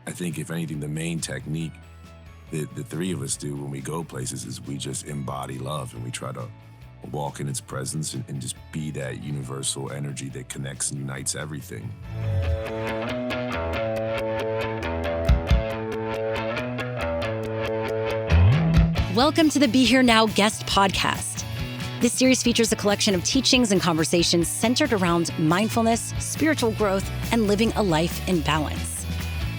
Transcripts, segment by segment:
I think if anything, the main technique that the three of us do when we go places is we just embody love, and we try to walk in its presence and just be that universal energy that connects and unites everything. Welcome to the Be Here Now guest podcast. This series features a collection of teachings and conversations centered around mindfulness, spiritual growth, and living a life in balance.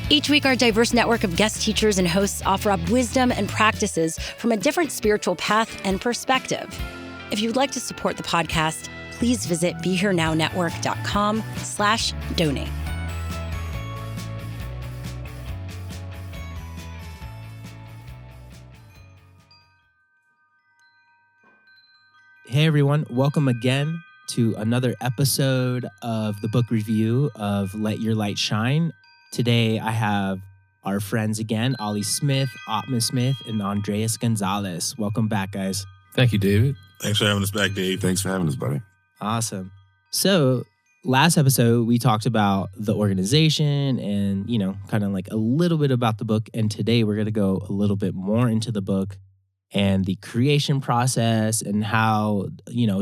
Each week, our diverse network of guest teachers and hosts offer up wisdom and practices from a different spiritual path and perspective. If you'd like to support the podcast, please visit BeHereNowNetwork.com/donate. Hey everyone, welcome again to another episode of the book review of Let Your Light Shine. Today I have our friends again, Andres Smith, Atman Smith, and Andres Gonzalez. Welcome back, guys. Thank you, David. Thanks for having us back, Dave. Thanks for having us, buddy. Awesome. So last episode, we talked about the organization and, kind of like a little bit about the book. And today we're going to go a little bit more into the book and the creation process and how,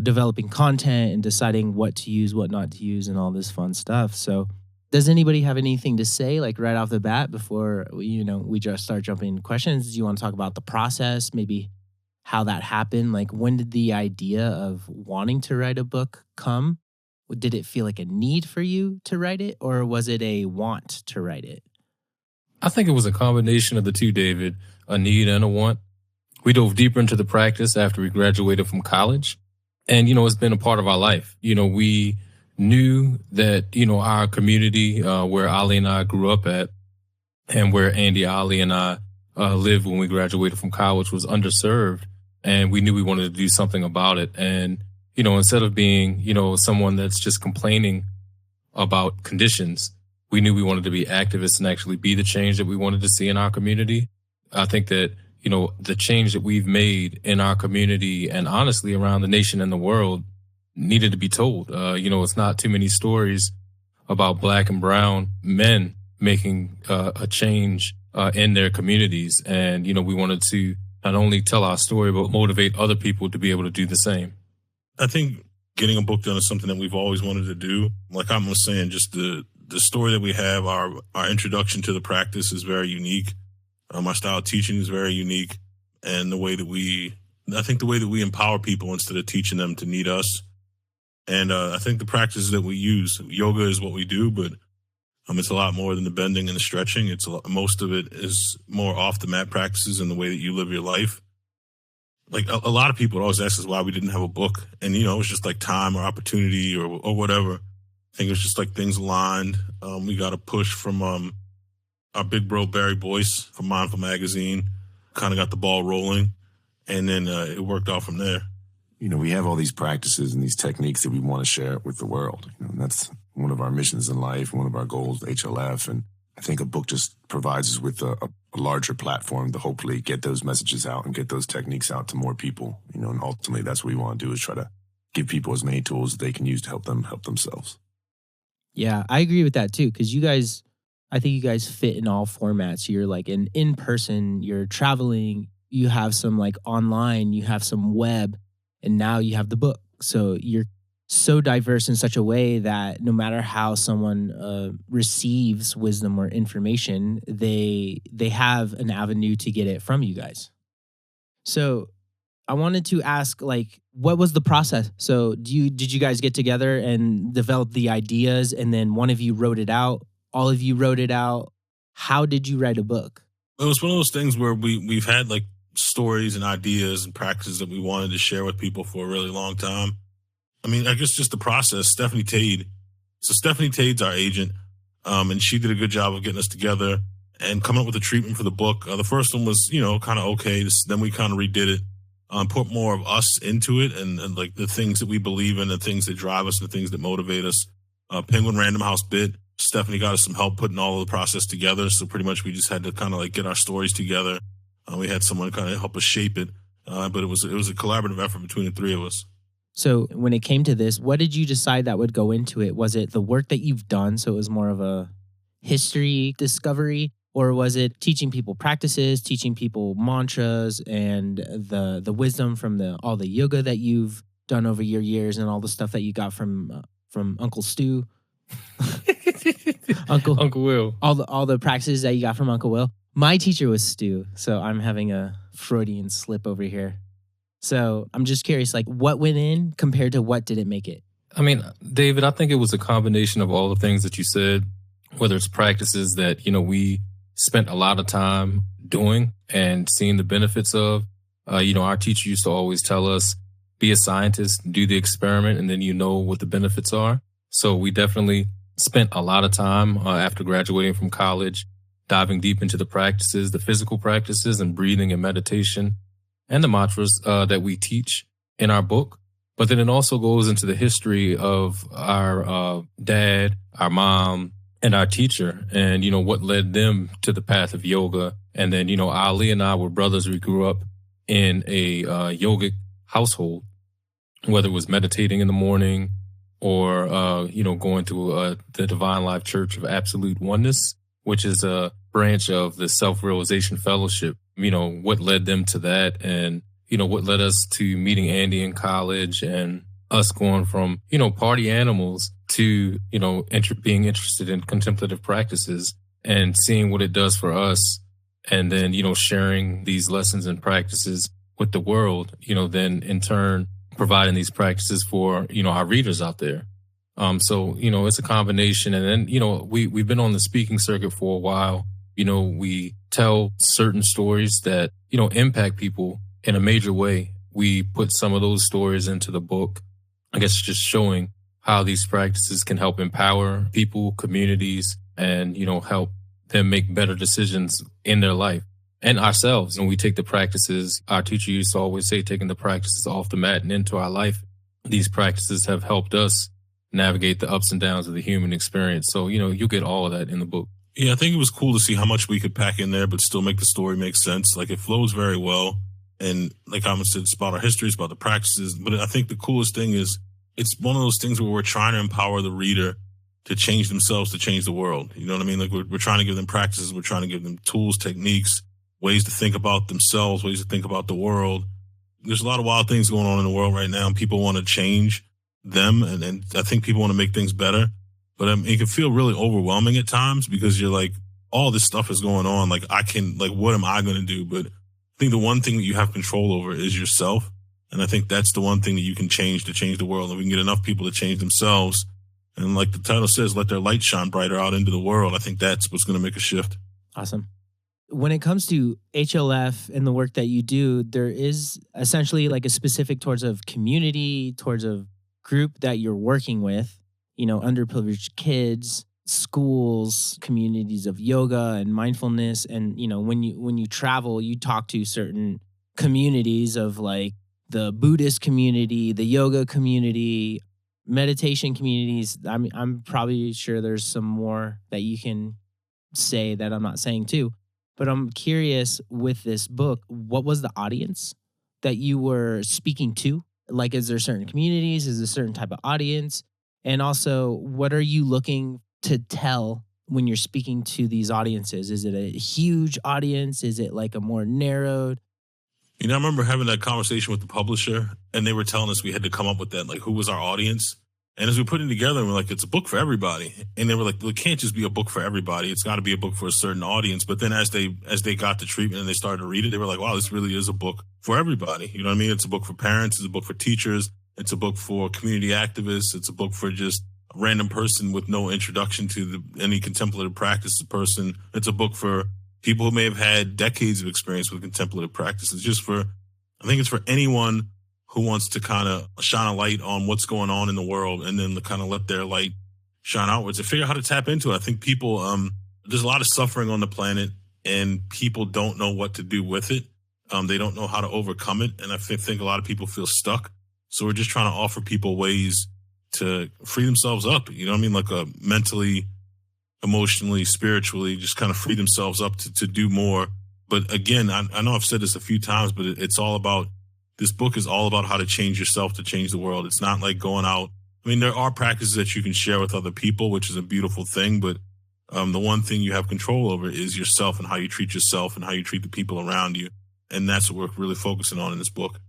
developing content and deciding what to use, what not to use, and all this fun stuff. So does anybody have anything to say, like right off the bat before, we just start jumping into questions? Do you want to talk about the process, maybe how that happened? Like, when did the idea of wanting to write a book come? Did it feel like a need for you to write it, or was it a want to write it? I think it was a combination of the two, David, a need and a want. We dove deeper into the practice after we graduated from college. And, it's been a part of our life. We knew that, our community, where Ali and I grew up at, and where Andy, Ali, and I lived when we graduated from college, was underserved. And we knew we wanted to do something about it. And, instead of being, someone that's just complaining about conditions, we knew we wanted to be activists and actually be the change that we wanted to see in our community. I think that, the change that we've made in our community and honestly around the nation and the world needed to be told. It's not too many stories about Black and brown men making a change in their communities. And, we wanted to not only tell our story, but motivate other people to be able to do the same. I think getting a book done is something that we've always wanted to do. Like I was saying, just the story that we have, our introduction to the practice is very unique. Our style of teaching is very unique. And the way that we empower people instead of teaching them to need us. And I think the practices that we use, yoga is what we do, but it's a lot more than the bending and the stretching. Most of it is more off the mat practices and the way that you live your life. Like a lot of people would always ask us why we didn't have a book. And, it was just like time or opportunity or whatever. I think it was just like things aligned. We got a push from our big bro, Barry Boyce from Mindful Magazine, kind of got the ball rolling. And then it worked out from there. We have all these practices and these techniques that we want to share with the world. And that's one of our missions in life, one of our goals, HLF. And I think a book just provides us with a larger platform to hopefully get those messages out and get those techniques out to more people. And ultimately that's what we want to do, is try to give people as many tools that they can use to help themselves. Yeah, I agree with that too, because I think you guys fit in all formats. You're like in person, you're traveling, you have some like online, you have some web, and now you have the book. So you're so diverse in such a way that no matter how someone receives wisdom or information, they have an avenue to get it from you guys. So I wanted to ask, like, what was the process? So did you guys get together and develop the ideas, and then one of you wrote it out? All of you wrote it out? How did you write a book? It was one of those things where we've had like stories and ideas and practices that we wanted to share with people for a really long time. I mean, I guess just the process. Stephanie Tade. So Stephanie Tade's our agent, and she did a good job of getting us together and coming up with a treatment for the book. The first one was, kind of okay. Then we kind of redid it, put more of us into it and like the things that we believe in, the things that drive us, and the things that motivate us. Penguin Random House bit. Stephanie got us some help putting all of the process together. So pretty much we just had to kind of like get our stories together. We had someone kind of help us shape it. But it was a collaborative effort between the three of us. So when it came to this, what did you decide that would go into it? Was it the work that you've done? So it was more of a history discovery? Or was it teaching people practices, teaching people mantras and the wisdom from all the yoga that you've done over your years and all the stuff that you got from Uncle Stu? Uncle Will. All the practices that you got from Uncle Will. My teacher was Stu, so I'm having a Freudian slip over here. So I'm just curious, like, what went in compared to what didn't make it? I mean, David, I think it was a combination of all the things that you said, whether it's practices that, we spent a lot of time doing and seeing the benefits of. Our teacher used to always tell us, be a scientist, do the experiment, and then you know what the benefits are. So we definitely spent a lot of time after graduating from college, diving deep into the practices, the physical practices and breathing and meditation and the mantras that we teach in our book. But then it also goes into the history of our dad, our mom, and our teacher, and, what led them to the path of yoga. And then, Ali and I were brothers. We grew up in a yogic household, whether it was meditating in the morning or, going to the Divine Life Church of Absolute Oneness, which is a branch of the Self-Realization Fellowship. What led them to that, and, what led us to meeting Andy in college and us going from, party animals to, being interested in contemplative practices and seeing what it does for us. And then, sharing these lessons and practices with the world, then in turn, providing these practices for, our readers out there. So, it's a combination. And then, we've been on the speaking circuit for a while. We tell certain stories that, impact people in a major way. We put some of those stories into the book, I guess, just showing how these practices can help empower people, communities, and, help them make better decisions in their life and ourselves. When we take the practices, our teacher used to always say, taking the practices off the mat and into our life. These practices have helped us navigate the ups and downs of the human experience. So, you'll get all of that in the book. Yeah, I think it was cool to see how much we could pack in there, but still make the story make sense. Like, it flows very well. And like Atman said, it's about our history, it's about the practices. But I think the coolest thing is it's one of those things where we're trying to empower the reader to change themselves, to change the world. You know what I mean? Like, we're trying to give them practices. We're trying to give them tools, techniques, ways to think about themselves, ways to think about the world. There's a lot of wild things going on in the world right now, and people want to change them. And I think people want to make things better. But it can feel really overwhelming at times because you're like, all this stuff is going on. Like, what am I going to do? But I think the one thing that you have control over is yourself. And I think that's the one thing that you can change to change the world. And we can get enough people to change themselves. And like the title says, let their light shine brighter out into the world. I think that's what's going to make a shift. Awesome. When it comes to HLF and the work that you do, there is essentially like a specific towards a community, towards a group that you're working with, underprivileged kids, schools, communities of yoga and mindfulness. And, when you travel, you talk to certain communities of like the Buddhist community, the yoga community, meditation communities. I mean, I'm probably sure there's some more that you can say that I'm not saying too. But I'm curious with this book, what was the audience that you were speaking to? Like, is there certain communities? Is there a certain type of audience? And also, what are you looking to tell when you're speaking to these audiences? Is it a huge audience? Is it like a more narrowed? I remember having that conversation with the publisher, and they were telling us we had to come up with that, like, who was our audience? And as we put it together, we're like, it's a book for everybody. And they were like, well, it can't just be a book for everybody. It's got to be a book for a certain audience. But then as they got the treatment and they started to read it, they were like, wow, this really is a book for everybody. You know what I mean? It's a book for parents. It's a book for teachers. It's a book for community activists. It's a book for just a random person with no introduction to any contemplative practice person. It's a book for people who may have had decades of experience with contemplative practice. I think it's for anyone who wants to kind of shine a light on what's going on in the world and then kind of let their light shine outwards and figure out how to tap into it. I think people, there's a lot of suffering on the planet and people don't know what to do with it. They don't know how to overcome it. And I think a lot of people feel stuck. So we're just trying to offer people ways to free themselves up, like mentally, emotionally, spiritually, just kind of free themselves up to do more. But again, I know I've said this a few times, but it's all about, this book is all about how to change yourself to change the world. It's not like going out. I mean, there are practices that you can share with other people, which is a beautiful thing, but The one thing you have control over is yourself and how you treat yourself and how you treat the people around you. And that's what we're really focusing on in this book.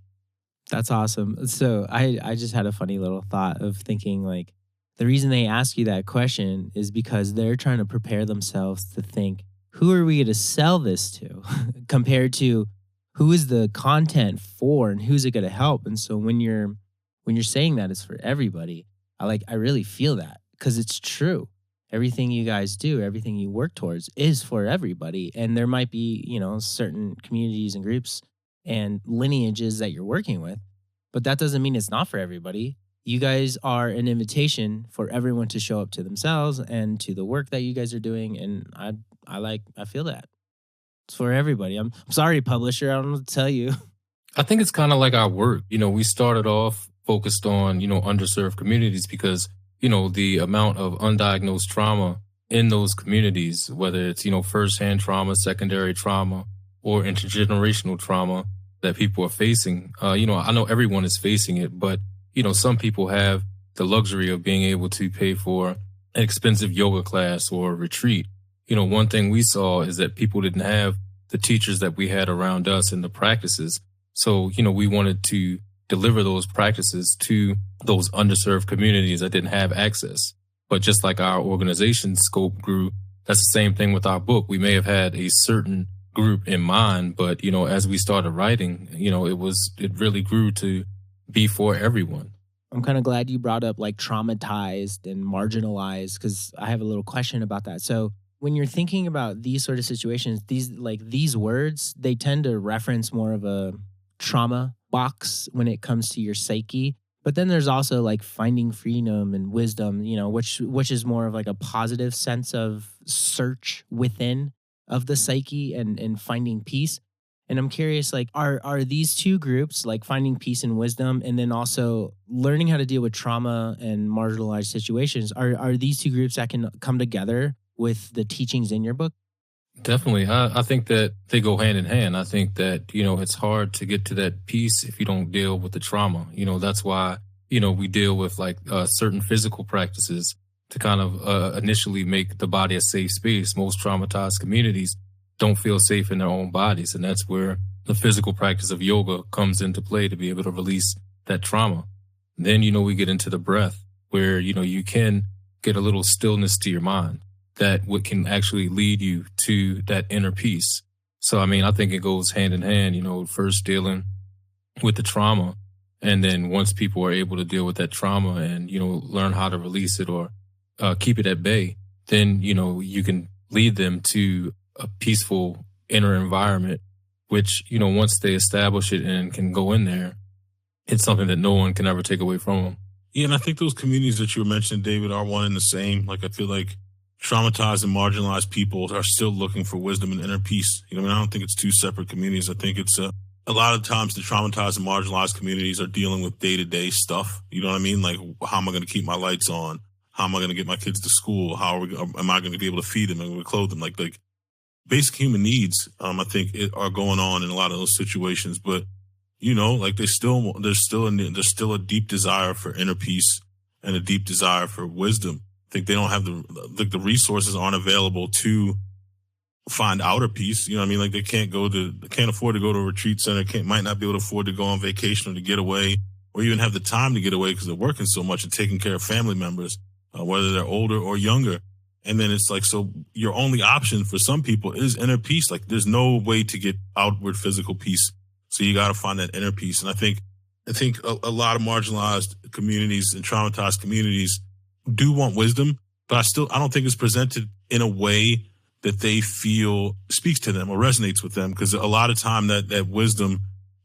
That's awesome. So I just had a funny little thought of thinking like the reason they ask you that question is because they're trying to prepare themselves to think, who are we going to sell this to compared to who is the content for and who's it going to help? And so when you're saying that it's for everybody, I really feel that because it's true. Everything you guys do, everything you work towards is for everybody. And there might be, certain communities and groups and lineages that you're working with, but that doesn't mean it's not for everybody. You guys are an invitation for everyone to show up to themselves and to the work that you guys are doing. And I feel that it's for everybody. I'm sorry, publisher. I don't know what to tell you. I think it's kind of like our work. We started off focused on, underserved communities because, the amount of undiagnosed trauma in those communities, whether it's, firsthand trauma, secondary trauma, or intergenerational trauma that people are facing. I know everyone is facing it, but, some people have the luxury of being able to pay for an expensive yoga class or retreat. One thing we saw is that people didn't have the teachers that we had around us and the practices. So, we wanted to deliver those practices to those underserved communities that didn't have access. But just like our organization's scope grew, that's the same thing with our book. We may have had a certain group in mind, but, as we started writing, it really grew to be for everyone. I'm kind of glad you brought up like traumatized and marginalized because I have a little question about that. So when you're thinking about these sort of situations, these words, they tend to reference more of a trauma box when it comes to your psyche. But then there's also like finding freedom and wisdom, which is more of like a positive sense of search within of the psyche and finding peace. And I'm curious, like, are these two groups, like finding peace and wisdom, and then also learning how to deal with trauma and marginalized situations, are these two groups that can come together with the teachings in your book? Definitely. I think that they go hand in hand. I think that, it's hard to get to that peace if you don't deal with the trauma. That's why, we deal with like certain physical practices to kind of initially make the body a safe space. Most traumatized communities don't feel safe in their own bodies. And that's where the physical practice of yoga comes into play to be able to release that trauma. Then, we get into the breath where, you can get a little stillness to your mind that what can actually lead you to that inner peace. So, I think it goes hand in hand, first dealing with the trauma. And then once people are able to deal with that trauma and, learn how to release it or keep it at bay, then, you can lead them to a peaceful inner environment, which, once they establish it and can go in there, it's something that no one can ever take away from them. Yeah, and I think those communities that you were mentioning, David, are one and the same. Like, I feel like traumatized and marginalized people are still looking for wisdom and inner peace. I don't think it's two separate communities. I think it's a lot of times the traumatized and marginalized communities are dealing with day-to-day stuff. You know what I mean? Like, how am I going to keep my lights on? How am I going to get my kids to school? Am I going to be able to feed them and clothe them? Like basic human needs, I think are going on in a lot of those situations. But, like there's still a deep desire for inner peace and a deep desire for wisdom. I think they don't have the resources aren't available to find outer peace. Like they can't afford to go to a retreat center, might not be able to afford to go on vacation or to get away or even have the time to get away because they're working so much and taking care of family members, whether they're older or younger. And then it's like, so your only option for some people is inner peace. Like there's no way to get outward physical peace. So you got to find that inner peace. And I think a lot of marginalized communities and traumatized communities do want wisdom, but I don't think it's presented in a way that they feel speaks to them or resonates with them. Because a lot of time that wisdom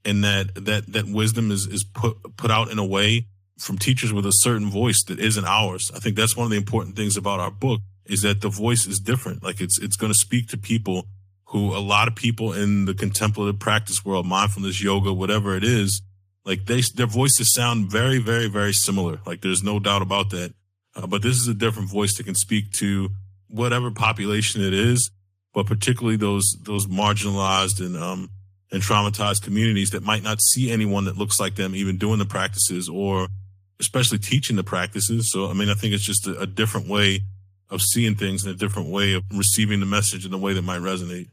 and that wisdom is put out in a way from teachers with a certain voice that isn't ours. I think that's one of the important things about our book is that the voice is different. Like it's going to speak to people who a lot of people in the contemplative practice world, mindfulness, yoga, whatever it is, like their voices sound very, very, very similar. Like there's no doubt about that. But this is a different voice that can speak to whatever population it is, but particularly those marginalized and traumatized communities that might not see anyone that looks like them even doing the practices or especially teaching the practices. So, I think it's just a different way of seeing things in a different way, of receiving the message in a way that might resonate.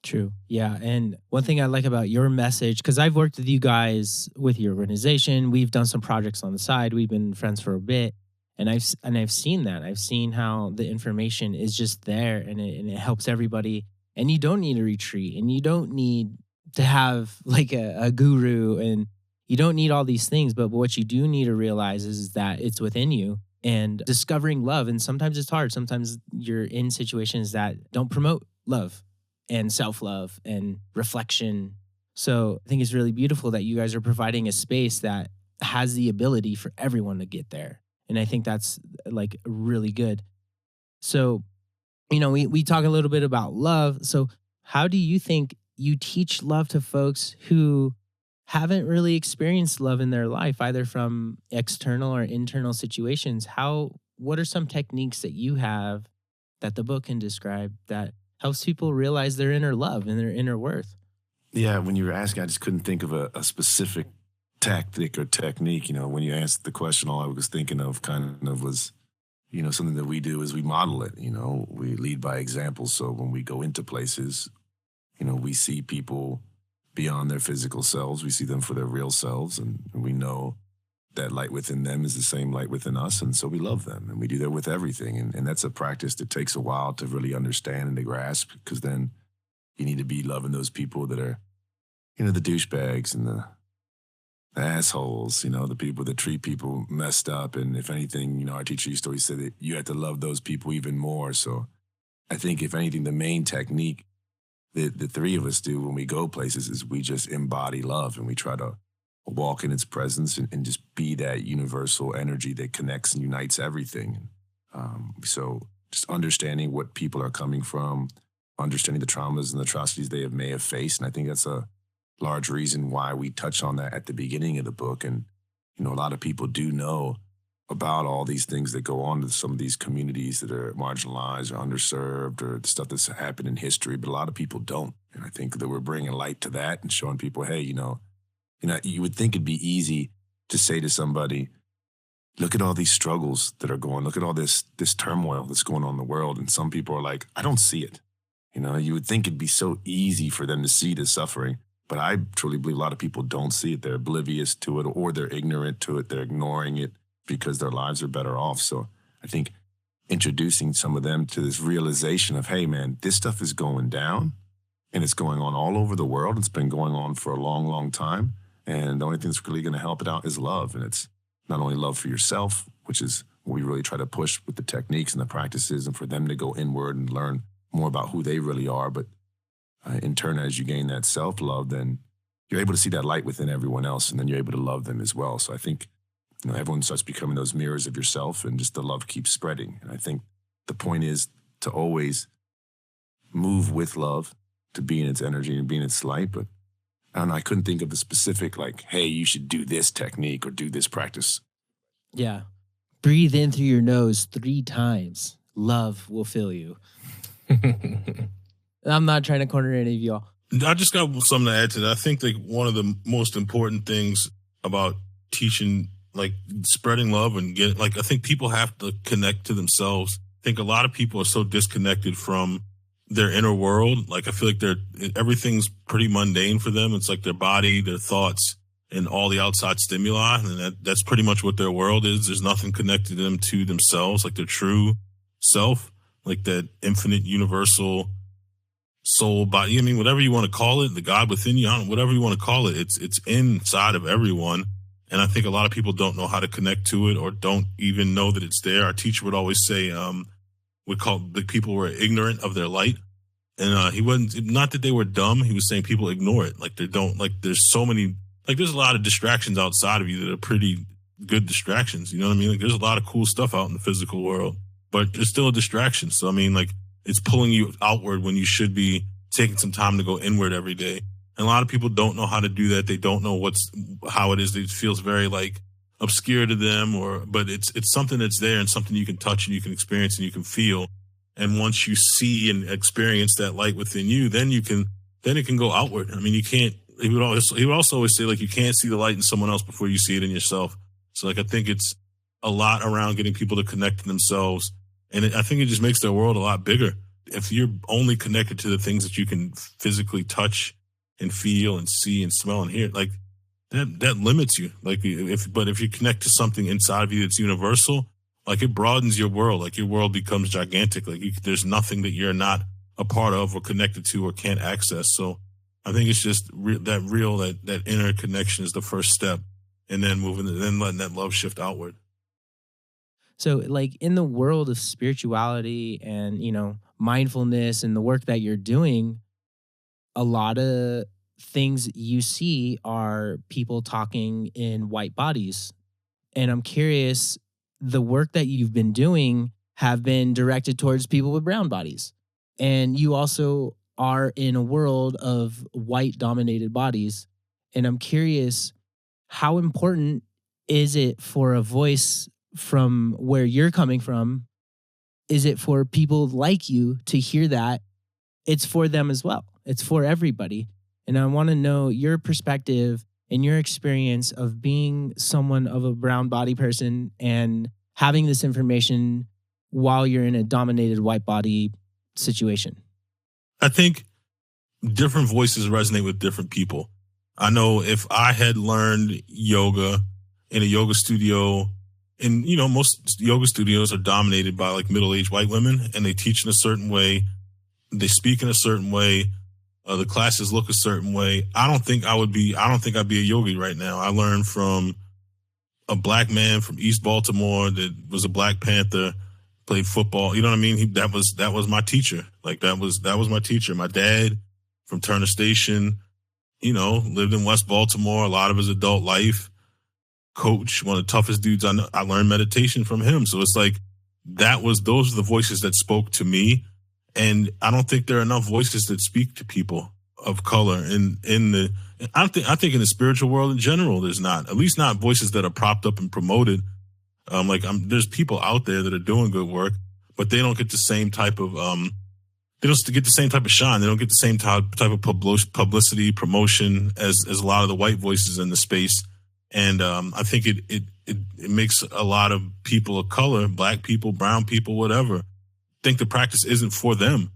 True. Yeah. And one thing I like about your message, because I've worked with you guys with your organization, we've done some projects on the side. We've been friends for a bit, and I've seen that. I've seen how the information is just there, and it helps everybody. And you don't need a retreat, and you don't need to have like a guru, and you don't need all these things. But what you do need to realize is that it's within you, and discovering love. And sometimes it's hard. Sometimes you're in situations that don't promote love and self-love and reflection. So I think it's really beautiful that you guys are providing a space that has the ability for everyone to get there. And I think that's like really good. So, we talk a little bit about love. So how do you think you teach love to folks who haven't really experienced love in their life, either from external or internal situations? What are some techniques that you have that the book can describe that helps people realize their inner love and their inner worth? Yeah, when you were asking, I just couldn't think of a specific tactic or technique. When you asked the question, all I was thinking of was, something that we do is we model it. We lead by example. So when we go into places, we see people beyond their physical selves. We see them for their real selves, and we know that light within them is the same light within us, and so we love them, and we do that with everything. And that's a practice that takes a while to really understand and to grasp, because then you need to be loving those people that are, the douchebags and the assholes, the people that treat people messed up. And if anything, our teacher used to always say that you have to love those people even more. So I think, if anything, the main technique that the three of us do when we go places is we just embody love, and we try to walk in its presence and just be that universal energy that connects and unites everything. So just understanding what people are coming from, understanding the traumas and the atrocities they may have faced. And I think that's a large reason why we touch on that at the beginning of the book. And, a lot of people do know about all these things that go on to some of these communities that are marginalized or underserved, or the stuff that's happened in history, but a lot of people don't. And I think that we're bringing light to that and showing people, hey, you would think it'd be easy to say to somebody, look at all these struggles that are going, look at all this turmoil that's going on in the world. And some people are like, I don't see it. You would think it'd be so easy for them to see the suffering, but I truly believe a lot of people don't see it. They're oblivious to it, or they're ignorant to it. They're ignoring it because their lives are better off. So I think introducing some of them to this realization of, hey man, this stuff is going down, and it's going on all over the world. It's been going on for a long, long time. And the only thing that's really going to help it out is love. And it's not only love for yourself, which is what we really try to push with the techniques and the practices, and for them to go inward and learn more about who they really are. But in turn, as you gain that self-love, then you're able to see that light within everyone else, and then you're able to love them as well. So I think, everyone starts becoming those mirrors of yourself, and just the love keeps spreading. And I think the point is to always move with love, to be in its energy and be in its light. But I couldn't think of a specific, like, hey, you should do this technique or do this practice. Yeah. Breathe in through your nose 3 times. Love will fill you. I'm not trying to corner any of y'all. I just got something to add to that. I think that one of the most important things about teaching, like spreading love and I think people have to connect to themselves. I think a lot of people are so disconnected from their inner world. Like, I feel like everything's pretty mundane for them. It's like their body, their thoughts, and all the outside stimuli. And that's pretty much what their world is. There's nothing connected them to themselves, like their true self, like that infinite, universal soul, body. I mean, whatever you want to call it, the God within you, whatever you want to call it, it's inside of everyone. And I think a lot of people don't know how to connect to it, or don't even know that it's there. Our teacher would always say, would call the people were ignorant of their light. And he wasn't, not that they were dumb. He was saying people ignore it. Like, they don't, like, there's so many, like, there's a lot of distractions outside of you that are pretty good distractions. You know what I mean? Like, there's a lot of cool stuff out in the physical world, but it's still a distraction. So, I mean, like, it's pulling you outward when you should be taking some time to go inward every day. And a lot of people don't know how to do that. They don't know how it is. It feels very, like, obscure to them, but it's something that's there, and something you can touch and you can experience and you can feel. And once you see and experience that light within you, then it can go outward. I mean, you can't, he would also always say, like, you can't see the light in someone else before you see it in yourself. So, like, I think it's a lot around getting people to connect to themselves And I think it just makes their world a lot bigger. If you're only connected to the things that you can physically touch and feel and see and smell and hear, like that limits you. Like if you connect to something inside of you that's universal, like it broadens your world. Like your world becomes gigantic. Like there's nothing that you're not a part of or connected to or can't access. So I think it's just that inner connection is the first step, and then letting that love shift outward. So like in the world of spirituality and, mindfulness and the work that you're doing, a lot of things you see are people talking in white bodies. And I'm curious, the work that you've been doing have been directed towards people with brown bodies. And you also are in a world of white dominated bodies. And I'm curious, how important is it for a voice from where you're coming from? Is it for people like you to hear that? It's for them as well. It's for everybody. And I want to know your perspective and your experience of being someone of a brown body person and having this information while you're in a dominated white body situation. I think different voices resonate with different people. I know if I had learned yoga in a yoga studio, and most yoga studios are dominated by like middle-aged white women, and they teach in a certain way, they speak in a certain way, the classes look a certain way. I don't think I'd be a yogi right now. I learned from a black man from East Baltimore that was a Black Panther, played football. You know what I mean? That was my teacher. Like that was my teacher. My dad from Turner Station, lived in West Baltimore a lot of his adult life. Coach, one of the toughest dudes I know. I learned meditation from him. So it's like those are the voices that spoke to me. And I don't think there are enough voices that speak to people of color I think in the spiritual world in general, there's not, at least not voices that are propped up and promoted. There's people out there that are doing good work, but they don't get the same type of, they don't get the same type of shine. They don't get the same type of publicity, promotion as a lot of the white voices in the space. And I think it makes a lot of people of color, black people, brown people, whatever, think the practice isn't for them,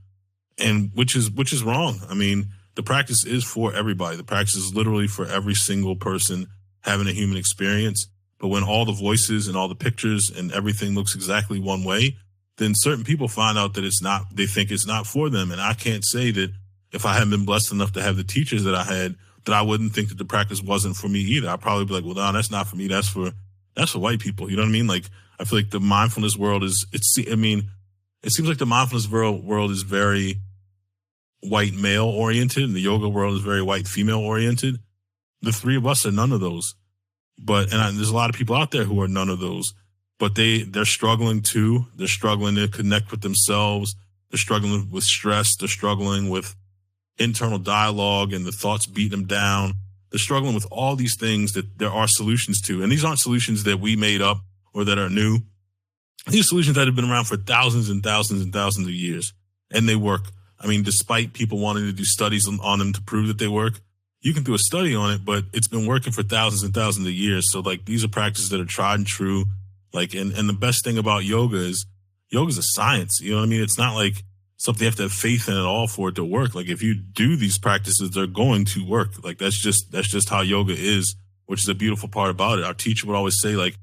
and which is wrong. I mean, the practice is for everybody. The practice is literally for every single person having a human experience. But when all the voices and all the pictures and everything looks exactly one way, then certain people find out that they think it's not for them. And I can't say that if I hadn't been blessed enough to have the teachers that I had, that I wouldn't think that the practice wasn't for me either. I'd probably be like, well, no, that's not for me. That's for white people. You know what I mean? Like, I feel like the mindfulness world it seems like the mindfulness world is very white male oriented, and the yoga world is very white female oriented. The three of us are none of those. There's a lot of people out there who are none of those, but they're struggling too. They're struggling to connect with themselves. They're struggling with stress. They're struggling with internal dialogue and the thoughts beating them down. They're struggling with all these things that there are solutions to. And these aren't solutions that we made up or that are new. These are solutions that have been around for thousands and thousands and thousands of years, and they work. I mean, despite people wanting to do studies on them to prove that they work, you can do a study on it, but it's been working for thousands and thousands of years. So like, these are practices that are tried and true. Like, and the best thing about yoga is a science. You know what I mean? It's not like something you have to have faith in at all for it to work. Like, if you do these practices, they're going to work. Like, that's just how yoga is, which is a beautiful part about it. Our teacher would always say, like,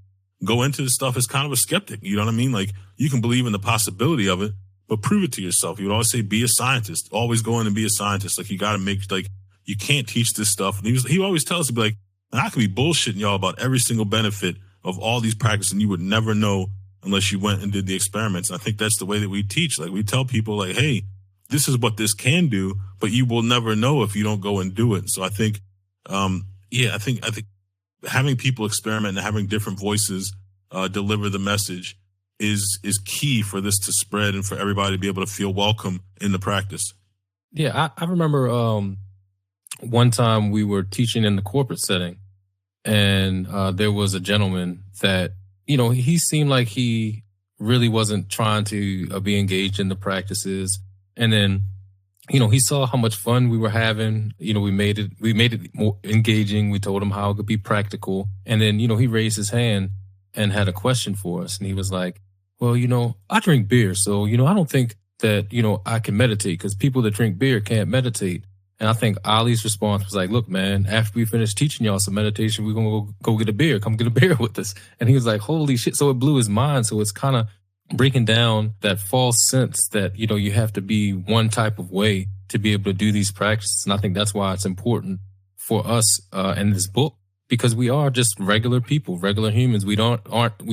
go into this stuff as kind of a skeptic. You know what I mean? Like, you can believe in the possibility of it, but prove it to yourself. He would always say, be a scientist. Always go in and be a scientist. Like, you got to you can't teach this stuff. And he always tells us, he'd be like, I could be bullshitting y'all about every single benefit of all these practices, and you would never know unless you went and did the experiments. And I think that's the way that we teach. Like, we tell people, like, hey, this is what this can do, but you will never know if you don't go and do it. So I think, I think having people experiment and having different voices deliver the message is key for this to spread and for everybody to be able to feel welcome in the practice. Yeah, I remember one time we were teaching in the corporate setting, and there was a gentleman that, he seemed like he really wasn't trying to be engaged in the practices. And then, he saw how much fun we were having. We made it more engaging. We told him how it could be practical. And then, he raised his hand and had a question for us. And he was like, well, I drink beer. So, I don't think that, I can meditate because people that drink beer can't meditate. And I think Ali's response was like, look, man, after we finish teaching y'all some meditation, we're going to go get a beer. Come get a beer with us. And he was like, holy shit. So it blew his mind. So it's kind of breaking down that false sense that, you have to be one type of way to be able to do these practices. And I think that's why it's important for us in this book, because we are just regular people, regular humans. We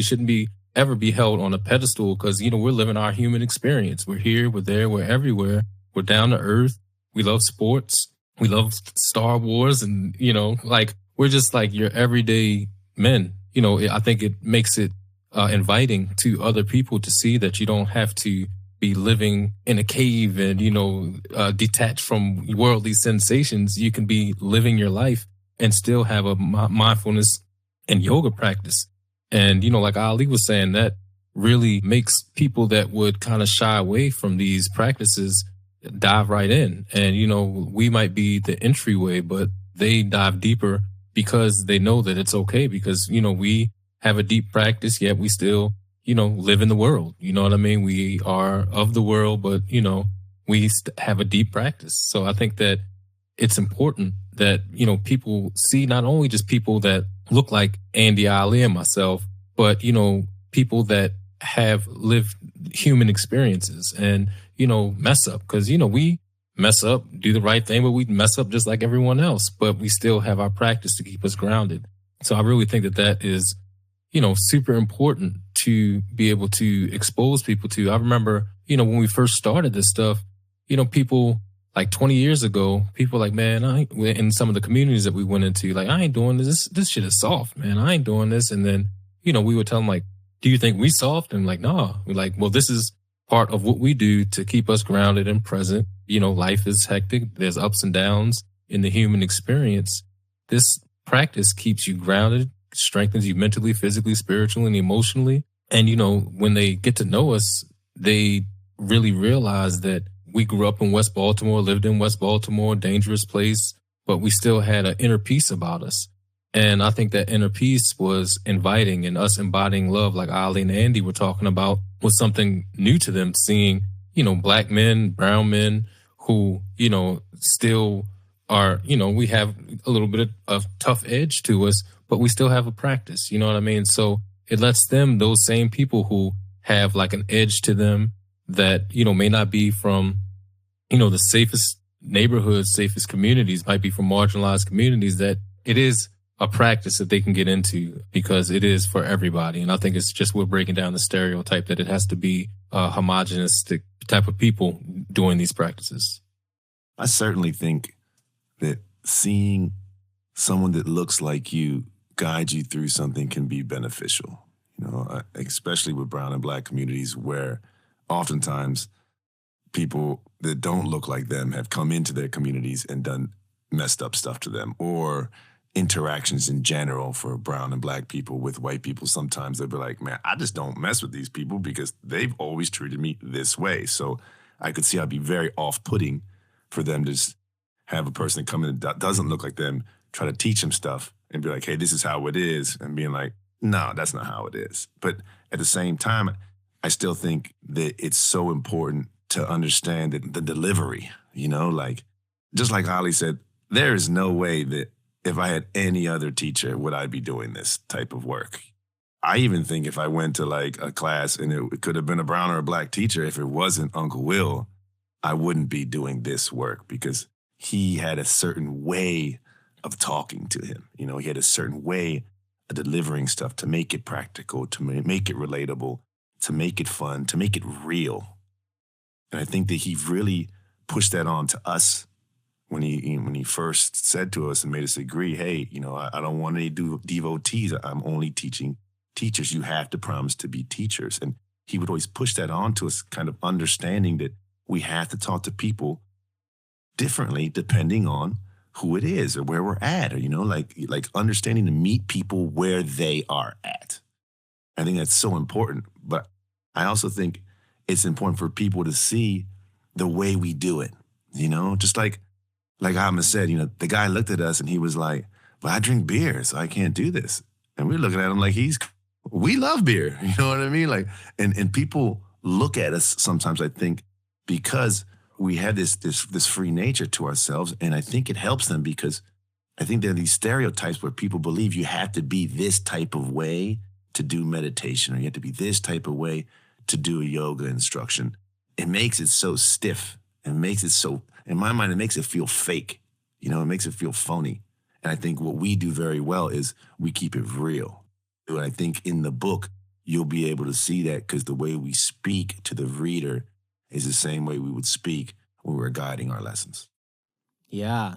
shouldn't ever be held on a pedestal because, we're living our human experience. We're here, we're there, we're everywhere. We're down to earth. We love sports. We love Star Wars. And, we're just like your everyday men. I think it makes it inviting to other people to see that you don't have to be living in a cave and, detached from worldly sensations. You can be living your life and still have a mindfulness and yoga practice. And, like Ali was saying, that really makes people that would kind of shy away from these practices dive right in. And, we might be the entryway, but they dive deeper because they know that it's okay because, we have a deep practice, yet we still, live in the world. You know what I mean? We are of the world, but, we have a deep practice. So I think that it's important that, people see not only just people that look like Andy, Ali, and myself, but, people that have lived human experiences and, mess up. Because, we mess up, do the right thing, but we mess up just like everyone else. But we still have our practice to keep us grounded. So I really think that is, super important to be able to expose people to. I remember, when we first started this stuff, people like 20 years ago, people like, man, in some of the communities that we went into, like, I ain't doing this. This shit is soft, man. I ain't doing this. And then, we would tell them like, do you think we soft? And like, no. We're like, well, this is part of what we do to keep us grounded and present. Life is hectic. There's ups and downs in the human experience. This practice keeps you grounded, strengthens you mentally, physically, spiritually, and emotionally. And, when they get to know us, they really realize that we grew up in West Baltimore, lived in West Baltimore, dangerous place, but we still had an inner peace about us. And I think that inner peace was inviting, and us embodying love, like Ali and Andy were talking about, was something new to them, seeing, Black men, brown men who, still are, we have a little bit of tough edge to us, but we still have a practice, you know what I mean? So it lets them, those same people who have like an edge to them that, may not be from, the safest neighborhoods, safest communities, might be from marginalized communities, that it is a practice that they can get into because it is for everybody. And I think it's just we're breaking down the stereotype that it has to be a homogenous type of people doing these practices. I certainly think that seeing someone that looks like you guide you through something can be beneficial, especially with brown and Black communities where oftentimes people that don't look like them have come into their communities and done messed up stuff to them, or interactions in general for brown and Black people with white people. Sometimes they'll be like, man, I just don't mess with these people because they've always treated me this way. So I could see I'd be very off-putting for them to just have a person come in that doesn't look like them, try to teach them stuff and be like, hey, this is how it is. And being like, no, that's not how it is. But at the same time, I still think that it's so important to understand that the delivery, like, just like Ali said, there is no way that if I had any other teacher, would I be doing this type of work? I even think if I went to like a class and it could have been a brown or a Black teacher, if it wasn't Uncle Will, I wouldn't be doing this work because he had a certain way of talking to him. He had a certain way of delivering stuff to make it practical, to make it relatable, to make it fun, to make it real. And I think that he really pushed that on to us when he first said to us and made us agree, hey, I don't want any devotees. I'm only teaching teachers. You have to promise to be teachers. And he would always push that on to us, kind of understanding that we have to talk to people differently depending on who it is or where we're at, or, like understanding to meet people where they are at. I think that's so important. But I also think it's important for people to see the way we do it, just like Atman said, the guy looked at us and he was like, well, I drink beer, so I can't do this. And we're looking at him like he's, we love beer. You know what I mean? Like, and people look at us sometimes, I think, because we have this free nature to ourselves. And I think it helps them because I think there are these stereotypes where people believe you have to be this type of way to do meditation, or you have to be this type of way to do a yoga instruction. It makes it so stiff. It makes it so, in my mind, it makes it feel fake. You know, it makes it feel phony. And I think what we do very well is we keep it real. And I think in the book, you'll be able to see that because the way we speak to the reader is the same way we would speak when we were guiding our lessons. Yeah.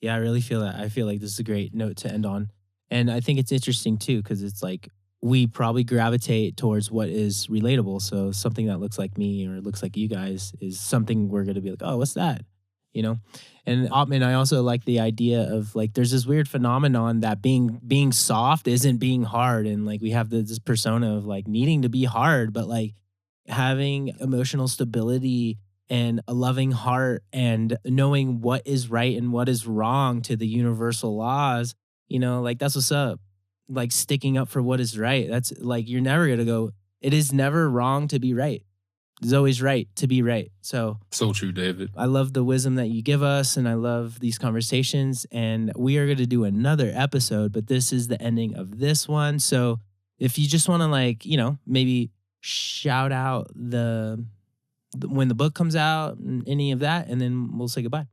Yeah, I really feel that. I feel like this is a great note to end on. And I think it's interesting too, because it's like we probably gravitate towards what is relatable. So something that looks like me or looks like you guys is something we're going to be like, oh, what's that? You know? And Atman, I also like the idea of like, there's this weird phenomenon that being soft isn't being hard. And like, we have this persona of like needing to be hard, but like having emotional stability and a loving heart and knowing what is right and what is wrong to the universal laws, you know, like that's what's up. Like sticking up for what is right. That's like, you're never going to go, it is never wrong to be right. It's always right to be right. So true, David. I love the wisdom that you give us, and I love these conversations. And we are going to do another episode, but this is the ending of this one. So if you just want to like, you know, maybe shout out when the book comes out and any of that, and then we'll say goodbye.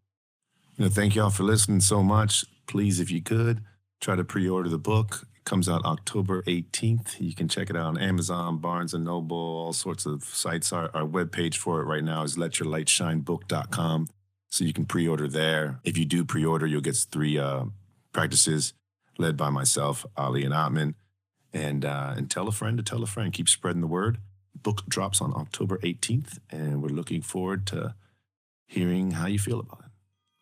You know, thank y'all for listening so much. Please, if you could, try to pre-order the book. Comes out October 18th. You can check it out on Amazon, Barnes & Noble, all sorts of sites. Our webpage for it right now is letyourlightshinebook.com. So you can pre-order there. If you do pre-order, you'll get 3 practices led by myself, Ali, and Atman. And tell a friend to tell a friend. Keep spreading the word. Book drops on October 18th, and we're looking forward to hearing how you feel about it.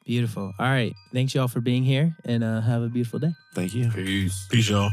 Beautiful. All right. Thanks, y'all, for being here, and have a beautiful day. Thank you. Peace, y'all.